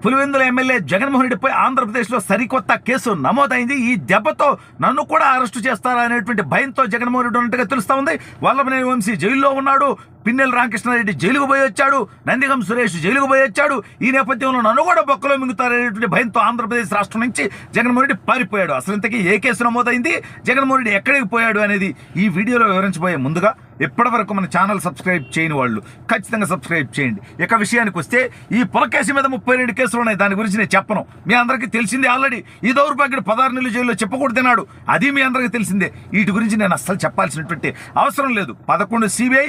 Pulivendula MLA Jaganmohan రెడ్డిపై ఆంధ్రప్రదేశ్లో సరికొత్త కేసు నమోదైంది. ఈ దెబ్బతో నన్ను కూడా అరెస్టు చేస్తారా అనేటువంటి భయంతో జగన్మోహన్ రెడ్డి ఉన్నట్టుగా తెలుస్తా ఉంది. వల్లభనేని వంశీ జైల్లో ఉన్నాడు, పిన్నెల రామకృష్ణారెడ్డి జైలుకు పోయి వచ్చాడు, నందిగం సురేష్ జైలుకు పోయి వచ్చాడు. ఈ నేపథ్యంలో నన్ను కూడా బొక్కలో మింగుతారనేటువంటి భయంతో ఆంధ్రప్రదేశ్ రాష్ట్రం నుంచి జగన్మోహన్ రెడ్డి పారిపోయాడు. అసలు ఇంతకీ ఏ కేసు నమోదైంది, జగన్మోహన్ రెడ్డి ఎక్కడికి పోయాడు అనేది ఈ వీడియోలో వివరించబోయే ముందుగా ఇప్పటివరకు మన ఛానల్ సబ్స్క్రైబ్ చేయని వాళ్ళు ఖచ్చితంగా సబ్స్క్రైబ్ చేయండి. ఇక విషయానికి వస్తే ఈ పులకేసు మీద 32 కేసులు ఉన్నాయి. దాని గురించి నేను చెప్పను, మీ అందరికీ తెలిసిందే ఆల్రెడీ. ఈ దౌర్భాగ్యుడు 16 నెలలు జైల్లో చెప్పకూడదన్నాడు, అది మీ అందరికీ తెలిసిందే. వీటి గురించి నేను అస్సలు చెప్పాల్సినటువంటి అవసరం లేదు. 11 సిబిఐ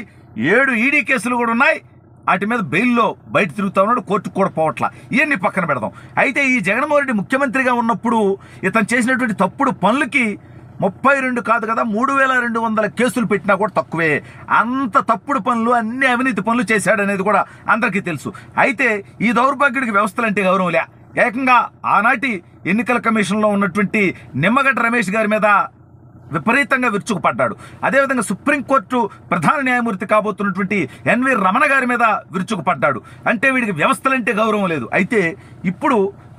7 ఈడీ కేసులు కూడా ఉన్నాయి. వాటి మీద బెయిల్లో బయట తిరుగుతా ఉన్నాడు, కోర్టుకు కూడా పోవట్లా. ఇవన్నీ పక్కన పెడదాం. అయితే ఈ జగన్మోహన్ రెడ్డి ముఖ్యమంత్రిగా ఉన్నప్పుడు ఇతను చేసినటువంటి తప్పుడు పనులకి 32 కాదు కదా 3200 కేసులు పెట్టినా కూడా తక్కువే. అంత తప్పుడు పనులు, అన్ని అవినీతి పనులు చేశాడనేది కూడా అందరికీ తెలుసు. అయితే ఈ దౌర్భాగ్యుడికి వ్యవస్థలంటే గౌరవం లే. ఏకంగా ఆనాటి ఎన్నికల కమిషన్లో ఉన్నటువంటి నిమ్మగడ్డ రమేష్ గారి మీద విపరీతంగా విరుచుకుపడ్డాడు. అదేవిధంగా సుప్రీంకోర్టు ప్రధాన న్యాయమూర్తి కాబోతున్నటువంటి ఎన్వి రమణ గారి మీద విరుచుకుపడ్డాడు. అంటే వీడికి వ్యవస్థలంటే గౌరవం లేదు. అయితే ఇప్పుడు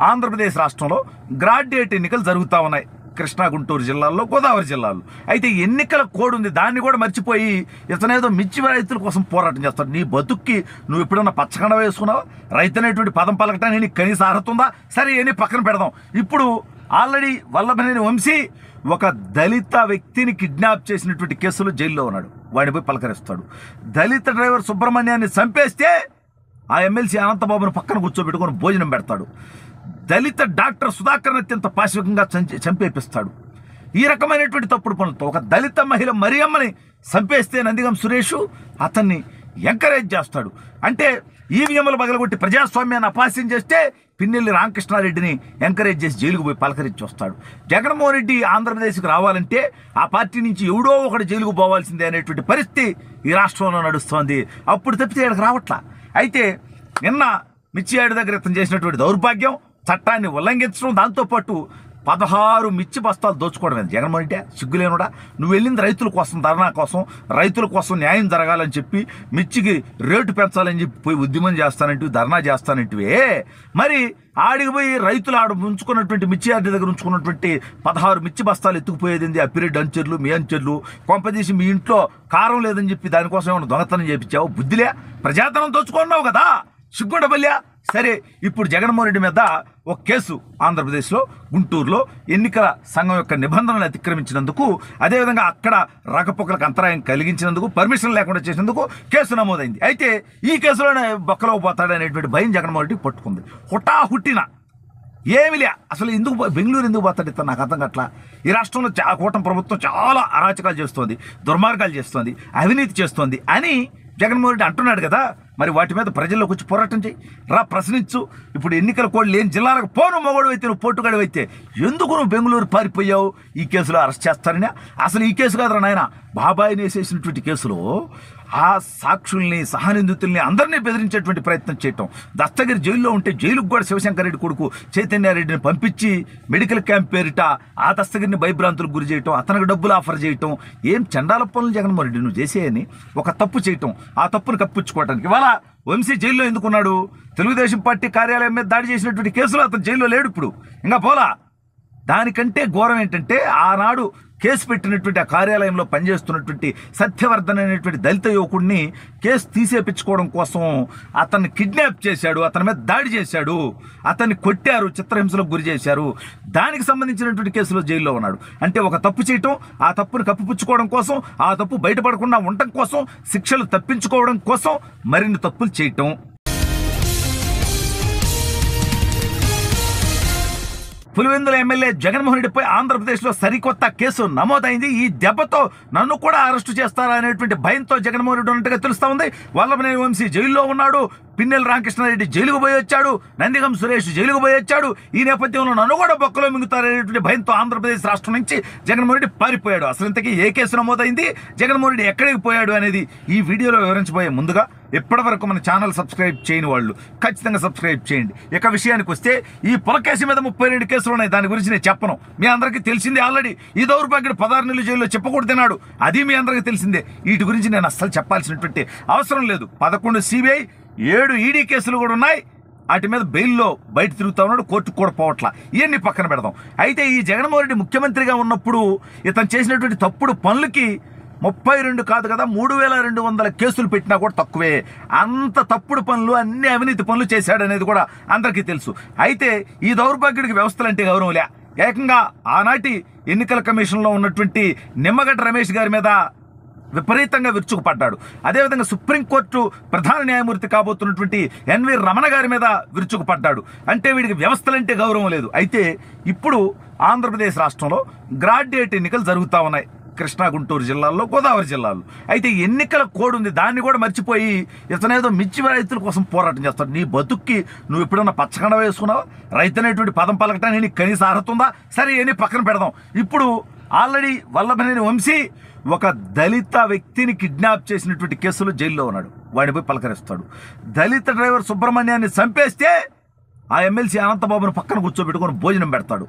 ఆంధ్రప్రదేశ్ రాష్ట్రంలో గ్రాడ్యుయేట్ ఎన్నికలు జరుగుతూ ఉన్నాయి, కృష్ణా గుంటూరు జిల్లాల్లో, గోదావరి జిల్లాల్లో. అయితే ఎన్నికల కోడ్ ఉంది, దాన్ని కూడా మర్చిపోయి ఇతనేదో మిర్చి రైతుల కోసం పోరాటం చేస్తాడు. నీ బతుక్కి నువ్వు ఎప్పుడన్నా పచ్చకండ వేసుకున్నావా? రైతు అనేటువంటి పదం పలకటానికి నీకు కనీస అర్హత ఉందా? సరే, ఇవన్నీ పక్కన పెడదాం. ఇప్పుడు ఆల్రెడీ వల్లభనేని వంశీ ఒక దళిత వ్యక్తిని కిడ్నాప్ చేసినటువంటి కేసులో జైల్లో ఉన్నాడు. వాడిని పోయి పలకరిస్తాడు. దళిత డ్రైవర్ సుబ్రహ్మణ్యాన్ని చంపేస్తే ఆ ఎమ్మెల్సీ అనంతబాబును పక్కన కూర్చోబెట్టుకొని భోజనం పెడతాడు. దళిత డాక్టర్ సుధాకర్ని అత్యంత పాశవికంగా చంపేపిస్తాడు. ఈ రకమైనటువంటి తప్పుడు పనులతో ఒక దళిత మహిళ మరియమ్మని చంపేస్తే నందిగం సురేష్ అతన్ని ఎంకరేజ్ చేస్తాడు. అంటే ఈవీఎంలు పగలగొట్టి ప్రజాస్వామ్యాన్ని అపహాస్యం చేస్తే పిన్నెల్లి రామకృష్ణారెడ్డిని ఎంకరేజ్ చేసి జైలుకు పోయి పలకరించి వస్తాడు. జగన్మోహన్ రెడ్డి ఆంధ్రప్రదేశ్కి రావాలంటే ఆ పార్టీ నుంచి ఎవడో ఒకటి జైలుకు పోవాల్సిందే అనేటువంటి పరిస్థితి ఈ రాష్ట్రంలో నడుస్తోంది. అప్పుడు తప్పితే ఇక్కడికి రావట్లా. అయితే నిన్న మిర్చియాడి దగ్గర ఇతను చేసినటువంటి దౌర్భాగ్యం, చట్టాన్ని ఉల్లంఘించడం, దాంతోపాటు 16 మిర్చి బస్తాలు దోచుకోవడం. జగన్మోహన్ రెడ్డి సిగ్గులేనుడా? నువ్వు వెళ్ళింది రైతుల కోసం, ధర్నా కోసం, రైతుల కోసం న్యాయం జరగాలని చెప్పి మిర్చికి రేటు పెంచాలని చెప్పి పోయి ఉద్యమం చేస్తానంటే, ధర్నా చేస్తానంటివే. మరి ఆడికి పోయి రైతులు ఉంచుకున్నటువంటి మిర్చియార్డి దగ్గర ఉంచుకున్నటువంటి 16 మిర్చి బస్తాలు ఎత్తుకుపోయేది అప్పిరెడ్డి అంచెర్లు, మీ అంచెర్లు. కొంపదీసి మీ ఇంట్లో కారం లేదని చెప్పి దానికోసం ఏమైనా దొంగతనం చేయించావు? బుద్ధిలే, ప్రజాధనం దోచుకున్నావు కదా, సిగ్గుండబల్యా. సరే, ఇప్పుడు జగన్మోహన్ రెడ్డి మీద ఒక కేసు ఆంధ్రప్రదేశ్లో గుంటూరులో ఎన్నికల సంఘం యొక్క నిబంధనలు అతిక్రమించినందుకు, అదేవిధంగా అక్కడ రాకపోకలకు అంతరాయం కలిగించినందుకు, పర్మిషన్ లేకుండా చేసినందుకు కేసు నమోదైంది. అయితే ఈ కేసులోనే బొక్కలో పోతాడనేటువంటి భయం జగన్మోహన్ రెడ్డి పట్టుకుంది. హుటాహుట్టిన ఏమిలే, అసలు ఎందుకు బెంగళూరు ఎందుకు పోతాడు ఇతను నాకు అర్థం కావట్లా. ఈ రాష్ట్రంలో కూటమి ప్రభుత్వం చాలా అరాచకాలు చేస్తోంది, దుర్మార్గాలు చేస్తోంది, అవినీతి చేస్తోంది అని జగన్మోహన్ రెడ్డి అంటున్నాడు కదా. మరి వాటి మీద ప్రజల్లోకి వచ్చి పోరాటం చేయి, రా, ప్రశ్నించు. ఇప్పుడు ఎన్నికల కోడ్ లేని జిల్లాలకు పోను మొగడు అయితే, నువ్వు పోటుగాడు అయితే ఎందుకు నువ్వు బెంగళూరు పారిపోయావు? ఈ కేసులో అరెస్ట్ చేస్తారని. అసలు ఈ కేసు కాదురా నాయన, బాబాయిని వేసేసినటువంటి కేసులో ఆ సాక్షుల్ని, సహనిందితుల్ని అందరినీ బెదిరించేటువంటి ప్రయత్నం చేయటం. దస్తగిరి జైల్లో ఉంటే జైలుకు కూడా శివశంకర్ రెడ్డి కొడుకు చైతన్యారెడ్డిని పంపించి మెడికల్ క్యాంప్ పేరిట ఆ దస్తగిరిని భయభ్రాంతులకు గురి చేయటం, అతనికి డబ్బులు ఆఫర్ చేయటం, ఏం చండాల పనులు జగన్మోహన్ రెడ్డి నువ్వు చేసేయని ఒక తప్పు చేయటం, ఆ తప్పును కప్పించుకోవటానికి. ఇవాళ వంశీ జైల్లో ఎందుకున్నాడు? తెలుగుదేశం పార్టీ కార్యాలయం మీద దాడి చేసినటువంటి కేసులో అతను జైల్లో లేడు, ఇప్పుడు ఇంకా పోలా. దానికంటే ఘోరం ఏంటంటే, ఆనాడు కేసు పెట్టినటువంటి ఆ కార్యాలయంలో పనిచేస్తున్నటువంటి సత్యవర్ధన్ అనేటువంటి దళిత యువకుడిని కేసు తీసేపించుకోవడం కోసం అతన్ని కిడ్నాప్ చేశాడు, అతని మీద దాడి చేశాడు, అతన్ని కొట్టారు, చిత్రహింసలకు గురి చేశారు. దానికి సంబంధించినటువంటి కేసులో జైల్లో ఉన్నాడు. అంటే ఒక తప్పు చేయటం, ఆ తప్పును కప్పిపుచ్చుకోవడం కోసం, ఆ తప్పు బయటపడకుండా ఉండటం కోసం, శిక్షలు తప్పించుకోవడం కోసం మరిన్ని తప్పులు చేయటం. పులివెందుల ఎమ్మెల్యే జగన్మోహన్ రెడ్డిపై ఆంధ్రప్రదేశ్లో సరికొత్త కేసు నమోదైంది. ఈ దెబ్బతో నన్ను కూడా అరెస్టు చేస్తారా అనేటువంటి భయంతో జగన్మోహన్ రెడ్డి ఉన్నట్టుగా తెలుస్తా ఉంది. వల్లభనేని వంశీ జైల్లో ఉన్నాడు, పిన్నెల రామకృష్ణారెడ్డి జైలుకు పోయి వచ్చాడు, నందిగం సురేష్ జైలుకు పోయి వచ్చాడు. ఈ నేపథ్యంలో నన్ను కూడా బొక్కలో మింగుతారనేటువంటి భయంతో ఆంధ్రప్రదేశ్ రాష్ట్రం నుంచి జగన్మోహన్ రెడ్డి పారిపోయాడు. అసలు ఇంతకీ ఏ కేసు నమోదైంది, జగన్మోహన్ రెడ్డి ఎక్కడికి పోయాడు అనేది ఈ వీడియోలో వివరించబోయే ముందుగా ఇప్పటివరకు మన ఛానల్ సబ్స్క్రైబ్ చేయని వాళ్ళు ఖచ్చితంగా సబ్స్క్రైబ్ చేయండి. ఇక విషయానికి వస్తే ఈ పులకేసు మీద 32 కేసులు ఉన్నాయి. దాని గురించి నేను చెప్పను, మీ అందరికీ తెలిసిందే ఆల్రెడీ. ఈ దౌర్భాగ్యుడు 16 నెలలు జైల్లో చెప్పకూడదన్నాడు, అది మీ అందరికీ తెలిసిందే. వీటి గురించి నేను అస్సలు చెప్పాల్సినటువంటి అవసరం లేదు. 11 సిబిఐ 7 ఈడీ కేసులు కూడా ఉన్నాయి. వాటి మీద బెయిల్లో బయట తిరుగుతా ఉన్నాడు, కోర్టుకు కూడా పోవట్లా. ఇవన్నీ పక్కన పెడదాం. అయితే ఈ జగన్మోహన్ రెడ్డి ముఖ్యమంత్రిగా ఉన్నప్పుడు ఇతను చేసినటువంటి తప్పుడు పనులకి 32 కాదు కదా 3200 కేసులు పెట్టినా కూడా తక్కువే. అంత తప్పుడు పనులు, అన్ని అవినీతి పనులు చేశాడనేది కూడా అందరికీ తెలుసు. అయితే ఈ దౌర్భాగ్యుడికి వ్యవస్థలంటే గౌరవం లే. ఏకంగా ఆనాటి ఎన్నికల కమిషన్లో ఉన్నటువంటి నిమ్మగడ్డ రమేష్ గారి మీద విపరీతంగా విరుచుకుపడ్డాడు. అదేవిధంగా సుప్రీంకోర్టు ప్రధాన న్యాయమూర్తి కాబోతున్నటువంటి ఎన్వి రమణ గారి మీద విరుచుకుపడ్డాడు. అంటే వీడికి వ్యవస్థలంటే గౌరవం లేదు. అయితే ఇప్పుడు ఆంధ్రప్రదేశ్ రాష్ట్రంలో గ్రాడ్యుయేట్ ఎన్నికలు జరుగుతూ ఉన్నాయి, కృష్ణా గుంటూరు జిల్లాల్లో, గోదావరి జిల్లాల్లో. అయితే ఎన్నికల కోడ్ ఉంది, దాన్ని కూడా మర్చిపోయి ఇతనేదో మిర్చి రైతుల కోసం పోరాటం చేస్తాడు. నీ బతుక్కి నువ్వు ఎప్పుడన్నా పచ్చకండ వేసుకున్నావా? రైతు అనేటువంటి పదం పలకటానికి నీకు కనీస అర్హత ఉందా? సరే, ఇవన్నీ పక్కన పెడదాం. ఇప్పుడు ఆల్రెడీ వల్లభనేని వంశీ ఒక దళిత వ్యక్తిని కిడ్నాప్ చేసినటువంటి కేసులో జైల్లో ఉన్నాడు. వాడిని పోయి పలకరిస్తాడు. దళిత డ్రైవర్ సుబ్రహ్మణ్యాన్ని చంపేస్తే ఆ ఎమ్మెల్సీ అనంతబాబును పక్కన కూర్చోబెట్టుకొని భోజనం పెడతాడు.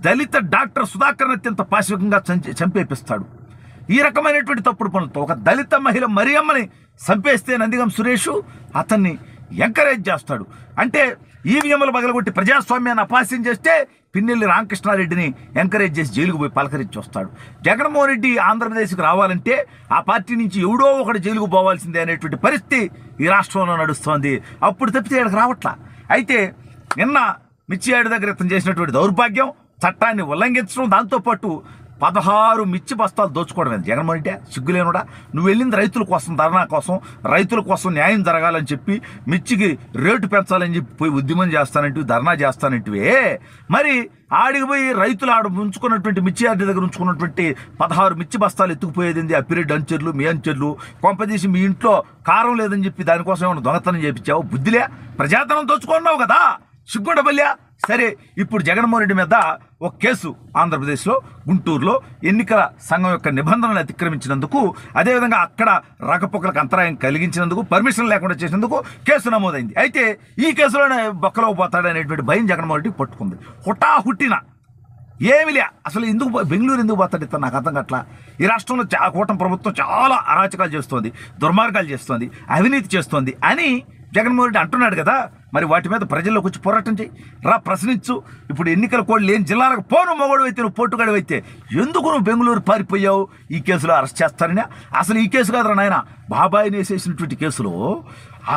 దళిత డాక్టర్ సుధాకర్ని అత్యంత పాశవికంగా చంపేపిస్తాడు. ఈ రకమైనటువంటి తప్పుడు పనులతో ఒక దళిత మహిళ మరియమ్మని చంపేస్తే నందిగం సురేష్ అతన్ని ఎంకరేజ్ చేస్తాడు. అంటే ఈవీఎంలు పగలగొట్టి ప్రజాస్వామ్యాన్ని అపహాస్యం చేస్తే పిన్నెల్లి రామకృష్ణారెడ్డిని ఎంకరేజ్ చేసి జైలుకు పోయి పలకరించి వస్తాడు. జగన్మోహన్ రెడ్డి ఆంధ్రప్రదేశ్కి రావాలంటే ఆ పార్టీ నుంచి ఎవడో ఒకటి జైలుకు పోవాల్సిందే అనేటువంటి పరిస్థితి ఈ రాష్ట్రంలో నడుస్తోంది. అప్పుడు తప్పితే ఇక్కడికి రావట్లా. అయితే నిన్న మిర్చియాడి దగ్గర ఇతను చేసినటువంటి దౌర్భాగ్యం, చట్టాన్ని ఉల్లంఘించడం, దాంతోపాటు 16 మిర్చి బస్తాలు దోచుకోవడం. జగన్మోహన్ రెడ్డి సిగ్గులేనుడా? నువ్వు వెళ్ళింది రైతుల కోసం, ధర్నా కోసం, రైతుల కోసం న్యాయం జరగాలని చెప్పి మిర్చికి రేటు పెంచాలని చెప్పి పోయి ఉద్యమం చేస్తానంటే, ధర్నా చేస్తానంటివే. మరి ఆడికి పోయి రైతులు ఉంచుకున్నటువంటి మిర్చి యార్డు దగ్గర ఉంచుకున్నటువంటి 16 మిర్చి బస్తాలు ఎత్తుకుపోయేది అప్పిరెడ్డి అంచెర్లు, మీ అంచెర్లు. కొంపదీసి మీ ఇంట్లో కారం లేదని చెప్పి దానికోసం ఏమైనా దొంగతనం చేయించావు? బుద్ధిలే, ప్రజాధనం దోచుకున్నావు కదా, సిగ్గుండబల్యా. సరే, ఇప్పుడు జగన్మోహన్ రెడ్డి మీద ఒక కేసు ఆంధ్రప్రదేశ్లో గుంటూరులో ఎన్నికల సంఘం యొక్క నిబంధనలు అతిక్రమించినందుకు, అదేవిధంగా అక్కడ రాకపోకలకు అంతరాయం కలిగించినందుకు, పర్మిషన్ లేకుండా చేసినందుకు కేసు నమోదైంది. అయితే ఈ కేసులోనే బొక్కలో పోతాడనేటువంటి భయం జగన్మోహన్ రెడ్డి పట్టుకుంది. హుటాహుట్టిన ఏమిలే, అసలు ఎందుకు బెంగళూరు ఎందుకు పోతాడు ఇతను? నాకు అర్థం కావట్లా. ఈ రాష్ట్రంలో కూటమి ప్రభుత్వం చాలా అరాచకాలు చేస్తోంది, దుర్మార్గాలు చేస్తోంది, అవినీతి చేస్తోంది అని జగన్మోహన్ రెడ్డి అంటున్నాడు కదా. మరి వాటి మీద ప్రజల్లోకి వచ్చి పోరాటం చేయి, రా, ప్రశ్నించు. ఇప్పుడు ఎన్నికల కోడ్ లేని జిల్లాలకు పోను, మొగడు అయితే నువ్వు పోటుగాడు అయితే ఎందుకు నువ్వు బెంగళూరు పారిపోయావు? ఈ కేసులో అరెస్ట్ చేస్తారని. అసలు ఈ కేసు కాదురా నాయన, బాబాయిని వేసేసినటువంటి కేసులో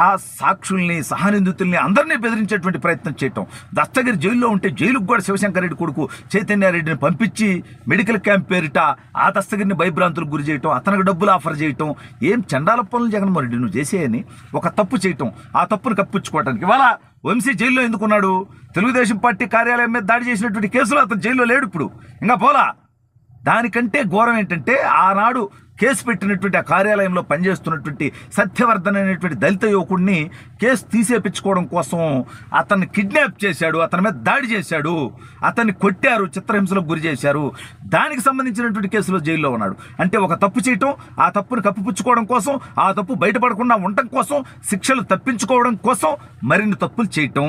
ఆ సాక్షుల్ని, సహనిందితుల్ని అందరినీ బెదిరించేటువంటి ప్రయత్నం చేయటం. దస్తగిరి జైల్లో ఉంటే జైలుకు కూడా శివశంకర్ రెడ్డి కొడుకు చైతన్యారెడ్డిని పంపించి మెడికల్ క్యాంప్ పేరిట ఆ దస్తగిరిని భయభ్రాంతులకు గురి చేయటం, అతనికి డబ్బులు ఆఫర్ చేయటం, ఏం చండాల పనులు జగన్మోహన్ రెడ్డి నువ్వు చేసేయని ఒక తప్పు చేయటం, ఆ తప్పును కప్పించుకోవటానికి. ఇవాళ వంశీ జైల్లో ఎందుకున్నాడు? తెలుగుదేశం పార్టీ కార్యాలయం మీద దాడి చేసినటువంటి కేసులో అతను జైల్లో లేడు, ఇప్పుడు ఇంకా పోలా. దానికంటే ఘోరం ఏంటంటే, ఆనాడు కేసు పెట్టినటువంటి ఆ కార్యాలయంలో పనిచేస్తున్నటువంటి సత్యవర్ధన్ అనేటువంటి దళిత యువకుడిని కేసు తీసేపించుకోవడం కోసం అతన్ని కిడ్నాప్ చేశాడు, అతని మీద దాడి చేశాడు, అతన్ని కొట్టారు, చిత్రహింసలకు గురి చేశారు. దానికి సంబంధించినటువంటి కేసులో జైల్లో ఉన్నాడు. అంటే ఒక తప్పు చేయటం, ఆ తప్పును కప్పిపుచ్చుకోవడం కోసం, ఆ తప్పు బయటపడకుండా ఉండటం కోసం, శిక్షలు తప్పించుకోవడం కోసం మరిన్ని తప్పులు చేయటం.